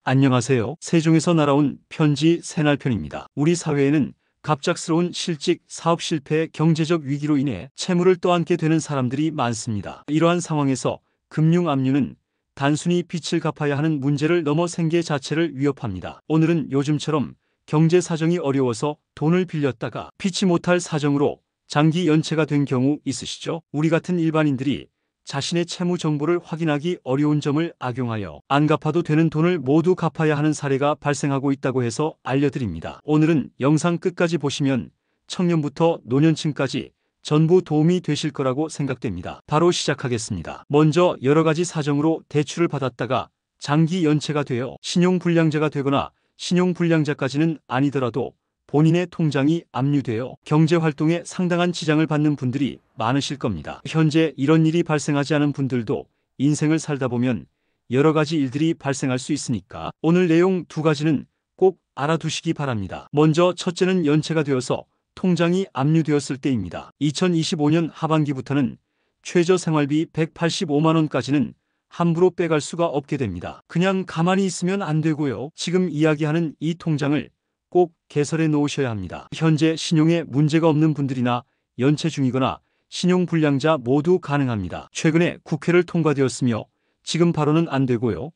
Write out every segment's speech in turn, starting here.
안녕하세요. 세종에서 날아온 편지 새날편입니다. 우리 사회에는 갑작스러운 실직, 사업 실패, 경제적 위기로 인해 채무를 떠안게 되는 사람들이 많습니다. 이러한 상황에서 금융 압류는 단순히 빚을 갚아야 하는 문제를 넘어 생계 자체를 위협합니다. 오늘은 요즘처럼 경제 사정이 어려워서 돈을 빌렸다가 피치 못할 사정으로 장기 연체가 된 경우 있으시죠? 우리 같은 일반인들이 자신의 채무 정보를 확인하기 어려운 점을 악용하여 안 갚아도 되는 돈을 모두 갚아야 하는 사례가 발생하고 있다고 해서 알려드립니다. 오늘은 영상 끝까지 보시면 청년부터 노년층까지 전부 도움이 되실 거라고 생각됩니다. 바로 시작하겠습니다. 먼저 여러 가지 사정으로 대출을 받았다가 장기 연체가 되어 신용불량자가 되거나 신용불량자까지는 아니더라도 본인의 통장이 압류되어 경제활동에 상당한 지장을 받는 분들이 많으실 겁니다. 현재 이런 일이 발생하지 않은 분들도 인생을 살다 보면 여러 가지 일들이 발생할 수 있으니까 오늘 내용 두 가지는 꼭 알아두시기 바랍니다. 먼저 첫째는 연체가 되어서 통장이 압류되었을 때입니다. 2025년 하반기부터는 최저 생활비 185만 원까지는 함부로 빼갈 수가 없게 됩니다. 그냥 가만히 있으면 안 되고요. 지금 이야기하는 이 통장을 꼭 개설해 놓으셔야 합니다. 현재 신용에 문제가 없는 분들이나 연체 중이거나 신용불량자 모두 가능합니다. 최근에 국회를 통과되었으며 지금 바로는 안 되고요.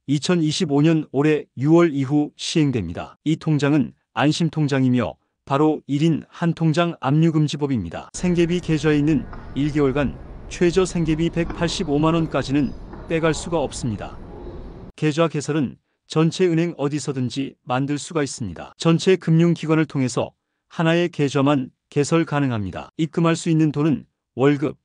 2025년 올해 6월 이후 시행됩니다. 이 통장은 안심통장이며 바로 1인 한 통장 압류금지법입니다. 생계비 계좌에 있는 1개월간 최저 생계비 185만 원까지는 빼갈 수가 없습니다. 계좌 개설은 전체 은행 어디서든지 만들 수가 있습니다. 전체 금융기관을 통해서 하나의 계좌만 개설 가능합니다. 입금할 수 있는 돈은 월급,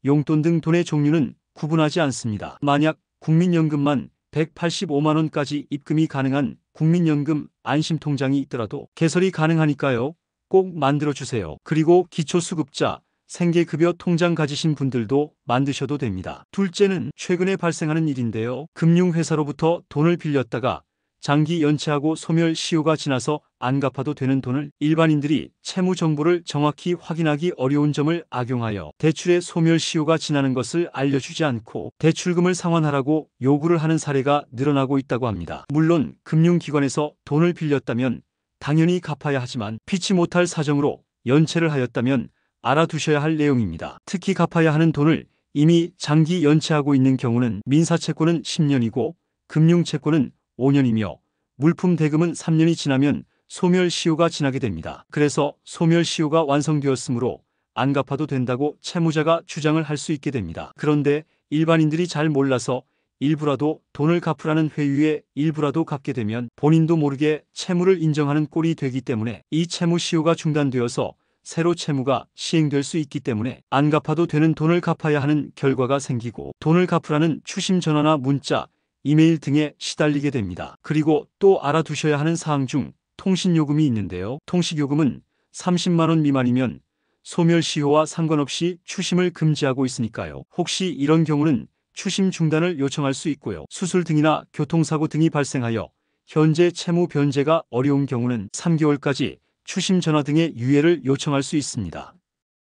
용돈 등 돈의 종류는 구분하지 않습니다. 만약 국민연금만 185만 원까지 입금이 가능한 국민연금 안심통장이 있더라도 개설이 가능하니까요. 꼭 만들어주세요. 그리고 기초수급자, 생계급여 통장 가지신 분들도 만드셔도 됩니다. 둘째는 최근에 발생하는 일인데요. 금융회사로부터 돈을 빌렸다가 장기 연체하고 소멸 시효가 지나서 안 갚아도 되는 돈을 일반인들이 채무 정보를 정확히 확인하기 어려운 점을 악용하여 대출의 소멸 시효가 지나는 것을 알려주지 않고 대출금을 상환하라고 요구를 하는 사례가 늘어나고 있다고 합니다. 물론 금융기관에서 돈을 빌렸다면 당연히 갚아야 하지만 피치 못할 사정으로 연체를 하였다면 알아두셔야 할 내용입니다. 특히 갚아야 하는 돈을 이미 장기 연체하고 있는 경우는 민사채권은 10년이고 금융채권은 5년이며 물품 대금은 3년이 지나면 소멸시효가 지나게 됩니다. 그래서 소멸시효가 완성되었으므로 안 갚아도 된다고 채무자가 주장을 할 수 있게 됩니다. 그런데 일반인들이 잘 몰라서 일부라도 돈을 갚으라는 회유에 일부라도 갚게 되면 본인도 모르게 채무를 인정하는 꼴이 되기 때문에 이 채무시효가 중단되어서 새로 채무가 시행될 수 있기 때문에 안 갚아도 되는 돈을 갚아야 하는 결과가 생기고 돈을 갚으라는 추심 전화나 문자, 이메일 등에 시달리게 됩니다. 그리고 또 알아두셔야 하는 사항 중 통신요금이 있는데요. 통신요금은 30만 원 미만이면 소멸시효와 상관없이 추심을 금지하고 있으니까요. 혹시 이런 경우는 추심 중단을 요청할 수 있고요. 수술 등이나 교통사고 등이 발생하여 현재 채무 변제가 어려운 경우는 3개월까지 추심 전화 등의 유예를 요청할 수 있습니다.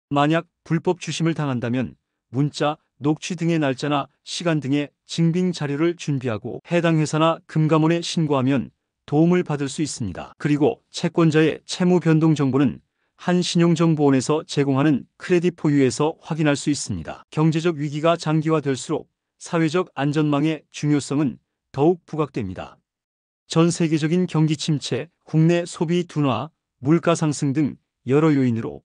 만약 불법 추심을 당한다면 문자, 녹취 등의 날짜나 시간 등의 증빙 자료를 준비하고 해당 회사나 금감원에 신고하면 도움을 받을 수 있습니다. 그리고 채권자의 채무 변동 정보는 한신용정보원에서 제공하는 크레딧 포유에서 확인할 수 있습니다. 경제적 위기가 장기화될수록 사회적 안전망의 중요성은 더욱 부각됩니다. 전 세계적인 경기 침체, 국내 소비 둔화, 물가 상승 등 여러 요인으로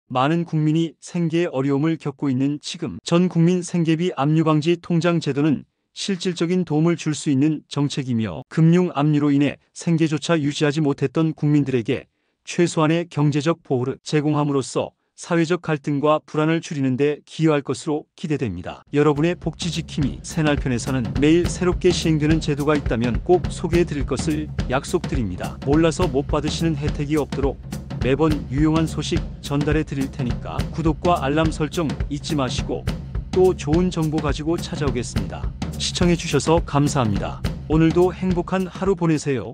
많은 국민이 생계에 어려움을 겪고 있는 지금 전 국민 생계비 압류 방지 통장 제도는 실질적인 도움을 줄 수 있는 정책이며 금융 압류로 인해 생계조차 유지하지 못했던 국민들에게 최소한의 경제적 보호를 제공함으로써 사회적 갈등과 불안을 줄이는 데 기여할 것으로 기대됩니다. 여러분의 복지 지킴이 새날편에서는 매일 새롭게 시행되는 제도가 있다면 꼭 소개해 드릴 것을 약속드립니다. 몰라서 못 받으시는 혜택이 없도록 매번 유용한 소식 전달해 드릴 테니까 구독과 알람 설정 잊지 마시고 또 좋은 정보 가지고 찾아오겠습니다. 시청해 주셔서 감사합니다. 오늘도 행복한 하루 보내세요.